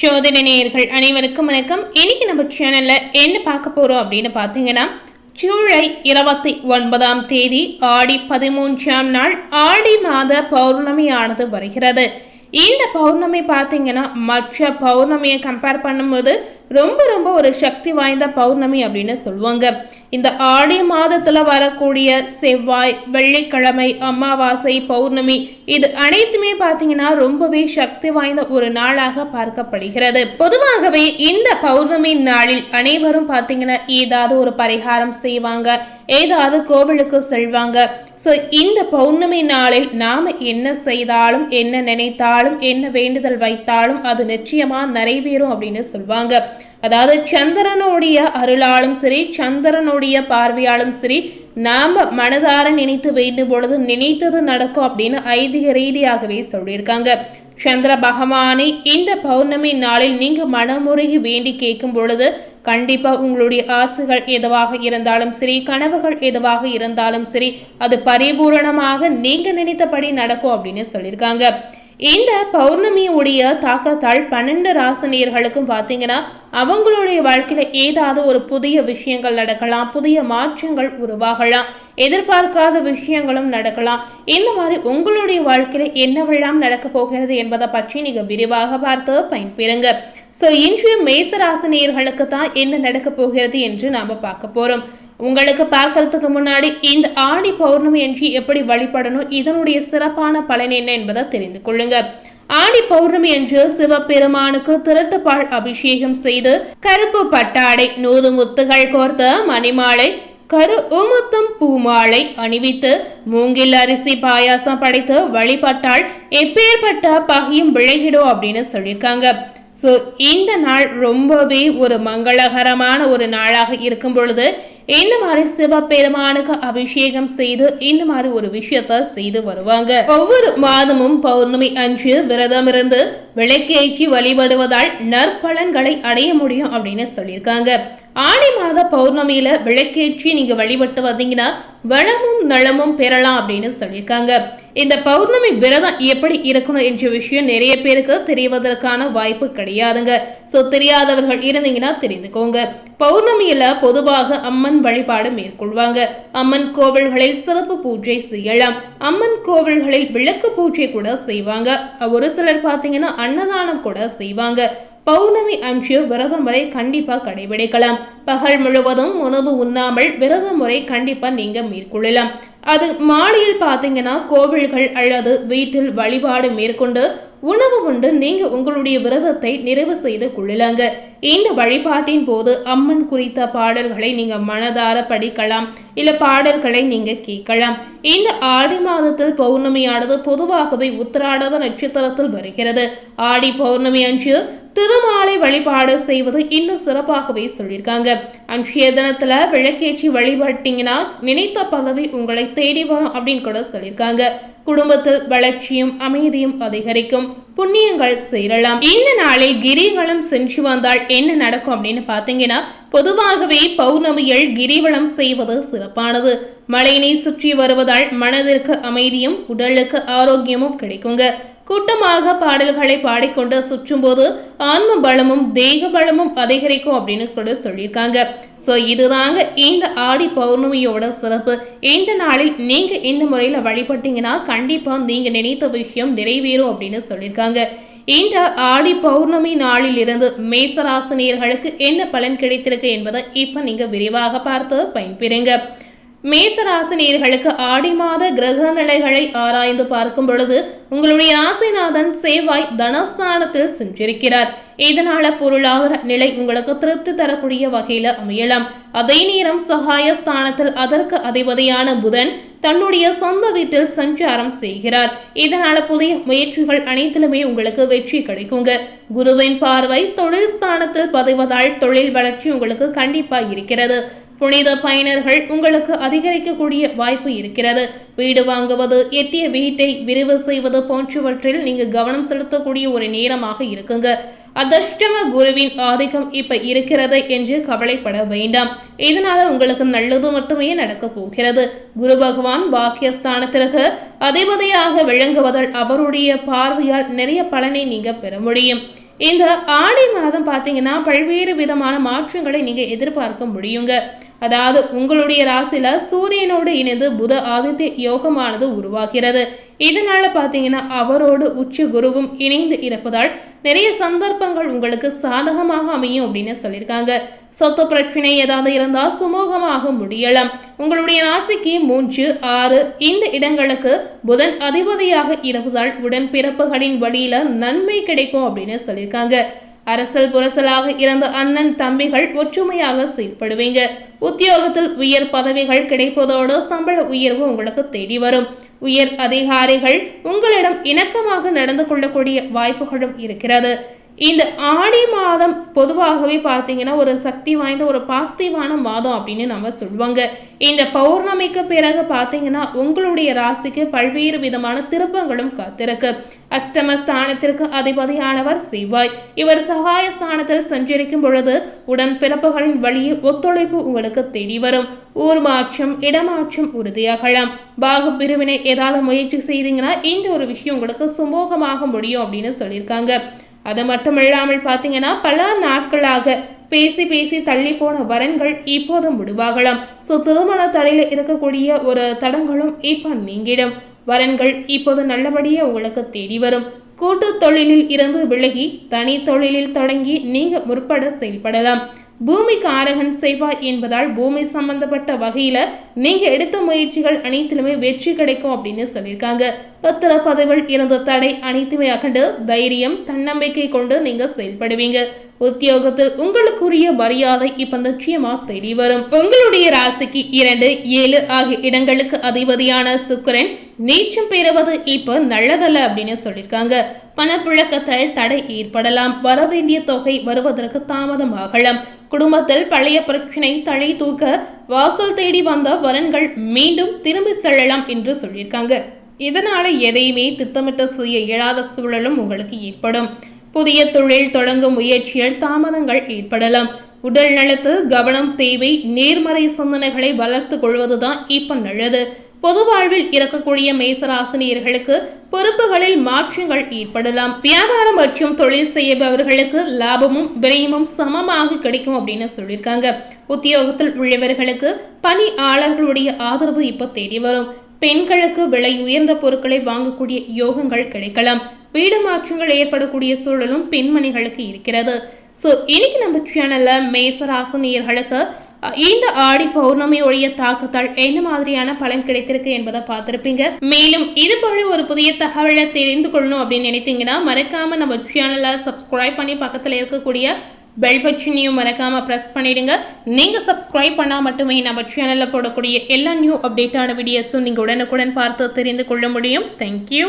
ஜோதிட நேயர்கள் அனைவருக்கும் வணக்கம். இன்னைக்கு நம்ம சேனல்ல என்ன பார்க்க போறோம் அப்படின்னு பார்த்தீங்கன்னா, ஜூலை 29ஆம் தேதி ஆடி 13ஆம் நாள் ஆடி மாத பௌர்ணமியானது வருகிறது. இந்த பௌர்ணமி பார்த்தீங்கன்னா மற்ற பௌர்ணமியை கம்பேர் பண்ணும்போது ரொம்ப ரொம்ப ஒரு சக்தி வாய்ந்த பௌர்ணமி அப்படின்னு சொல்லுவாங்க. இந்த ஆடி மாதத்துல வரக்கூடிய செவ்வாய், வெள்ளிக்கிழமை, அமாவாசை, பௌர்ணமி இது அனைத்துமே பார்த்தீங்கன்னா ரொம்பவே சக்தி வாய்ந்த ஒரு நாளாக பார்க்கப்படுகிறது. பொதுவாகவே இந்த பௌர்ணமி நாளில் அனைவரும் பார்த்தீங்கன்னா ஏதாவது ஒரு பரிகாரம் செய்வாங்க, ஏதாவது கோவிலுக்கு செல்வாங்க. ஸோ இந்த பௌர்ணமி நாளில் நாம என்ன செய்தாலும், என்ன நினைத்தாலும், என்ன வேண்டுதல் வைத்தாலும் அது நிச்சயமா நிறைவேறும் அப்படின்னு சொல்லுவாங்க. அதாவது சந்திரனுடைய அருளாலும் சரி, சந்திரனுடைய பார்வையாலும் சரி, நாம மனதார நினைத்து வேண்டும் பொழுது நினைத்தது நடக்கும் அப்படின்னு ஐதீக ரீதியாகவே சொல்லியிருக்காங்க. சந்திர பகவானை இந்த பௌர்ணமி நாளில் நீங்க மனமுருகி வேண்டி கேட்கும் பொழுது கண்டிப்பா உங்களுடைய ஆசைகள் எதுவாக இருந்தாலும் சரி, கனவுகள் எதுவாக இருந்தாலும் சரி, அது பரிபூரணமாக நீங்க நினைத்தபடி நடக்கும் அப்படின்னு சொல்லியிருக்காங்க. இந்த பௌர்ணமியுடைய தாக்கத்தால் 12 ராசினியர்களுக்கும் பார்த்தீங்கன்னா அவங்களுடைய வாழ்க்கையில ஏதாவது ஒரு புதிய விஷயங்கள் நடக்கலாம், புதிய மாற்றங்கள் உருவாகலாம், எதிர்பார்க்காத விஷயங்களும் நடக்கலாம். இந்த மாதிரி உங்களுடைய வாழ்க்கையில என்னவெல்லாம் நடக்க போகிறது என்பதை பற்றி நீங்க விரிவாக பார்த்து பயன்பெறுங்க. ஸோ இன்று மேச ராசினியர்களுக்கு தான் என்ன நடக்க போகிறது என்று நாம பார்க்க போறோம். உங்களுக்கு பார்க்கறதுக்கு முன்னாடி இந்த ஆடி பௌர்ணமி என்று எப்படி வழிபடணும், இதனுடைய சிறப்பான பலன் என்ன என்பதை தெரிந்து கொள்ளுங்க. ஆடி பௌர்ணமி என்று சிவபெருமானுக்கு திரட்டுப்பால் அபிஷேகம் செய்து கருப்பு பட்டாடை, 100 முத்துகள் கோர்த்த மணிமாலை, கரு உமுத்தம் பூமாலை அணிவித்து மூங்கில் அரிசி பாயாசம் படைத்து வழிபட்டால் எப்பேற்பட்ட பகையும் விலகிடும் அப்படின்னு சொல்லியிருக்காங்க. ஸோ இந்த நாள் ரொம்பவே ஒரு மங்களகரமான ஒரு நாளாக இருக்கும் பொழுது இந்த மாதிரி சிவபெருமானுக்கு அபிஷேகம் செய்து இந்த மாதிரி ஒரு விஷயத்த செய்து வருவாங்க. ஒவ்வொரு மாதமும் பௌர்ணமி அன்று விரதம் இருந்து விளக்கேற்றி வழிபடுவதால் நற்பலன்களை அடைய முடியும் அப்படின்னு சொல்லியிருக்காங்க. ஆடி மாத பௌர்ணமியில விளக்கேற்றி நீங்க வழிபட்டு வந்தீங்கன்னா வளமும் நலமும் பெறலாம் அப்படின்னு சொல்லியிருக்காங்க. இந்த பௌர்ணமி விரதம் எப்படி இருக்கணும் என்ற விஷயம் நிறைய பேருக்கு தெரிவதற்கான வாய்ப்பு கிடையாதுங்க. ஸோ தெரியாதவர்கள் இருந்தீங்கன்னா தெரிந்துக்கோங்க. பௌர்ணமியில பொதுவாக அம்மன் வழிபாடு மேற்கொள்வாங்க. அம்மன் கோவில்களில் சிறப்பு பூஜை செய்யலாம். அம்மன் கோவில்களில் விளக்கு பூஜை கூட செய்வாங்க. ஒரு சிலர் பார்த்தீங்கன்னா அன்னதானம் கூட செய்வாங்க. பௌர்ணமி அன்று விரதம் முறை கண்டிப்பா கடைபிடிக்கலாம். பகல் முழுவதும் உணவு உண்ணாமல் விரதம் முறை கண்டிப்பா நீங்க மேற்கொள்ளலாம். அது மாலையில் பார்த்தீங்கன்னா கோவில்கள் அல்லது வீட்டில் வழிபாடு மேற்கொண்டு உணவு உண்டு நீங்க உங்களுடைய விரதத்தை நிறைவு செய்து கொள்ளலாங்க. இந்த வழிபாட்டின் போது அம்மன் குறித்த பாடல்களை நீங்க மனதார படிக்கலாம், இல்ல பாடல்களை நீங்க கேட்கலாம். இந்த ஆடி மாதத்தில் பௌர்ணமியானது பொதுவாகவே உத்திராட நட்சத்திரத்தில் வருகிறது. ஆடி பௌர்ணமி அன்று திருமாலை வழிபாடு செய்வது இன்னும் சிறப்பாகவே சொல்லியிருக்காங்க. அன்றைய தினத்துல விளக்கேற்றி வழிபட்டீங்கன்னா நினைத்த பதவி உங்களை தேடி வரும் அப்படின்னு கூட சொல்லியிருக்காங்க. குடும்பத்தில் வளர்ச்சியும் அமைதியும் அதிகரிக்கும், புண்ணியங்கள் சேரலாம். இந்த நாளில் கிரிவலம் சென்று வந்தால் என்ன நடக்கும் அப்படின்னு பார்த்தீங்கன்னா, பொதுவாகவே பௌர்ணமியில் கிரிவலம் செய்வது சிறப்பானது. மலையினை சுற்றி வருவதால் மனதிற்கு அமைதியும் உடலுக்கு ஆரோக்கியமும் கிடைக்குங்க. கூட்டமாக பாடல்களை பாடிக்கொண்டு சுற்றும் போது ஆன்ம பலமும் தேக பலமும் அதிகரிக்கும் அப்படின்னு கூட சொல்லியிருக்காங்க. ஸோ இதுதாங்க இந்த ஆடி பௌர்ணமியோட சிறப்பு. இந்த நாளில் நீங்க இந்த முறையில் வழிபட்டீங்கன்னா கண்டிப்பா நீங்க நினைத்த விஷயம் நிறைவேறும் அப்படின்னு சொல்லியிருக்காங்க. இந்த ஆடி பௌர்ணமி நாளில் இருந்து மேசராசினியர்களுக்கு என்ன பலன் கிடைத்திருக்கு என்பதை இப்ப நீங்க விரிவாக பார்த்து பயன்பெறுங்க. மேசராசினியர்களுக்கு ஆடி மாத கிரக நிலைகளை ஆராய்ந்து பார்க்கும் பொழுது உங்களுடைய ராசிநாதன் செவ்வாய் தனஸ்தானத்தில் சென்றிருக்கிறார். இதனால பொருளாதார நிலை உங்களுக்கு திருப்தி தரக்கூடிய வகையில அமையலாம். அதே நேரம் சகாய ஸ்தானத்தில் அதற்கு அதிபதியான புதன் தன்னுடைய சொந்த வீட்டில் சஞ்சாரம் செய்கிறார். இதனால புதிய முயற்சிகள் அனைத்திலுமே உங்களுக்கு வெற்றி கிடைக்குங்க. குருவின் பார்வை தொழில் ஸ்தானத்தில் பதிவதால் தொழில் வளர்ச்சி உங்களுக்கு கண்டிப்பா இருக்கிறது. புனித பயனர்கள் உங்களுக்கு அதிகரிக்கக்கூடிய வாய்ப்பு இருக்கிறது. வீடு வாங்குவது, எட்டிய வீட்டை விரிவு செய்வது போன்றவற்றில் நீங்க கவனம் செலுத்தக்கூடிய ஒரு நேரமாக இருக்குங்க. அதிர்ஷ்டம குருவின் ஆதிக்கம் இப்ப இருக்கிறது என்று கவலைப்பட வேண்டாம். இதனால உங்களுக்கு நல்லது மட்டுமே நடக்க போகிறது. குரு பகவான் பாக்கியஸ்தானத்திற்கு அதிபதியாக விளங்குவதால் அவருடைய பார்வையால் நிறைய பலனை நீங்க பெற முடியும். இந்த ஆடி மாதம் பார்த்தீங்கன்னா பல்வேறு விதமான மாற்றங்களை நீங்க எதிர்பார்க்க முடியுங்க. அதாவது உங்களுடைய ராசியில சூரியனோடு இணைந்து புத ஆதித்ய யோகமானது உருவாகிறது. இதனால பாத்தீங்கன்னா அவரோடு உச்ச குருவும் இணைந்து இருப்பதால் நிறைய சந்தர்ப்பங்கள் உங்களுக்கு சாதகமாக அமையும் அப்படின்னு சொல்லியிருக்காங்க. சொத்து பிரச்சனை ஏதாவது இருந்தால் சுமூகமாக முடியலாம். உங்களுடைய ராசிக்கு 3, 6 இந்த இடங்களுக்கு புதன் அதிபதியாக இருப்பதால் உடன்பிறப்புகளின் வழியில நன்மை கிடைக்கும் அப்படின்னு சொல்லியிருக்காங்க. அரசல் புரசலாக இருந்த அண்ணன் தம்பிகள் ஒற்றுமையாக செயல்படுவீங்க. உத்தியோகத்தில் உயர் பதவிகள் கிடைப்பதோடு சம்பள உயர்வு உங்களுக்கு தேடி வரும். உயர் அதிகாரிகள் உங்களிடம் இணக்கமாக நடந்து கொள்ளக்கூடிய வாய்ப்புகளும் இருக்கிறது. இந்த ஆடி மாதம் பொதுவாகவே பார்த்தீங்கன்னா ஒரு சக்தி வாய்ந்த ஒரு பாசிட்டிவான மாதம் அப்படின்னு நம்ம சொல்லுவாங்க. இந்த பௌர்ணமிக்கு பிறகு பார்த்தீங்கன்னா உங்களுடைய ராசிக்கு பல்வேறு விதமான திருப்பங்களும் காத்திருக்கு. அஷ்டம ஸ்தானத்திற்கு அதிபதியானவர் செவ்வாய். இவர் சகாய ஸ்தானத்தில் சஞ்சரிக்கும் பொழுது உடன் பிறப்புகளின் வழியில் ஒத்துழைப்பு உங்களுக்கு தேடி வரும். ஊர் மாற்றம், இடமாற்றம் உறுதியாகலாம். பாகு பிரிவினை ஏதாவது முயற்சி செய்தீங்கன்னா இந்த ஒரு விஷயம் உங்களுக்கு சுமூகமாக முடியும் அப்படின்னு சொல்லியிருக்காங்க. அது மட்டுமில்லாமல் பார்த்தீங்கன்னா பல நாட்களாக பேசி தள்ளி போன வரன்கள் இப்போது முடிவாகலாம். திருமண தடையில இருக்கக்கூடிய ஒரு தடங்களும் இப்ப நீங்கிடும். வரன்கள் இப்போது நல்லபடியே உங்களுக்கு தேடி வரும். கூட்டு தொழிலில் இருந்து விலகி தனி தொழிலில் தொடங்கி நீங்க முற்பட செயல்படலாம். பூமி காரகன் செவ்வாய் என்பதால் பூமி சம்பந்தப்பட்ட வகையில நீங்க எடுத்த முயற்சிகள் அனைத்திலுமே வெற்றி கிடைக்கும் அப்படின்னு சொல்லியிருக்காங்க. பத்திர பதவிகள் இருந்த தடை அனைத்துமே அகண்டு தைரியம், தன்னம்பிக்கை கொண்டு நீங்க செயல்படுவீங்க. உத்தியோகத்தில் உங்களுக்குரிய மரியாதை இப்ப நிச்சயமா தெரிய வரும். உங்களுடைய ராசிக்கு 2, 7 ஆகிய இடங்களுக்கு அதிபதியான சுக்கிரன் நீச்சம் பெறுவது இப்ப நல்லதல்ல அப்படின்னு சொல்லியிருக்காங்க. பணப்புழக்கத்தில் தடை ஏற்படலாம். வரவேண்டிய தொகை வருவதற்கு தாமதமாகலாம். குடும்பத்தில் பழைய பிரச்சனை தழை தூக்க வாசல் தேடி வந்த வரன்கள் மீண்டும் திரும்பி செல்லலாம் என்று சொல்லியிருக்காங்க. இதனால எதையுமே திட்டமிட்டு செய்ய இயலாத சூழலும் உங்களுக்கு ஏற்படும். புதிய தொழில் தொடங்கும் முயற்சியில் தாமதங்கள் ஏற்படலாம். உடல் நலத்தில் கவனம் தேவை. நேர்மறை சிந்தனைகளை வளர்த்து கொள்வதுதான் இப்ப நல்லது. பொது வாழ்வில் இருக்கக்கூடிய மேசராசினியர்களுக்கு பொறுப்புகளில் மாற்றங்கள் ஏற்படலாம். வியாபாரம் மற்றும் தொழில் செய்பவர்களுக்கு லாபமும் விரயமும் சமமாக கிடைக்கும் அப்படின்னு சொல்லியிருக்காங்க. உத்தியோகத்தில் உள்ளவர்களுக்கு பணியாளர்களுடைய ஆதரவு இப்ப தேடி வரும். பெண்களுக்கு விலை உயர்ந்த பொருட்களை வாங்கக்கூடிய யோகங்கள் கிடைக்கலாம். வீடு மாற்றங்கள் ஏற்படக்கூடிய சூழலும் பெண்மணிகளுக்கு இருக்கிறது. இன்னைக்கு நம்ம சேனல்ல மேசராசினியர்களுக்கு இந்த ஆடி பௌர்ணமியுடைய தாக்கத்தால் என்ன மாதிரியான பலன் கிடைத்திருக்கு என்பதை பார்த்திருப்பீங்க. மேலும் இது போல ஒரு புதிய தகவலை தெரிந்து கொள்ளணும் அப்படின்னு நினைத்தீங்கன்னா மறக்காம நம்ம சேனலை சப்ஸ்கிரைப் பண்ணி பக்கத்துல இருக்கக்கூடிய பெல் பட்டனையும் மறக்காம பிரஸ் பண்ணிடுங்க. நீங்க சப்ஸ்கிரைப் பண்ணா மட்டுமே நம்ம சேனல்ல போடக்கூடிய எல்லா நியூ அப்டேட்டான வீடியோஸும் நீங்க உடனுக்குடன் பார்த்து தெரிந்து கொள்ள முடியும். தேங்க்யூ.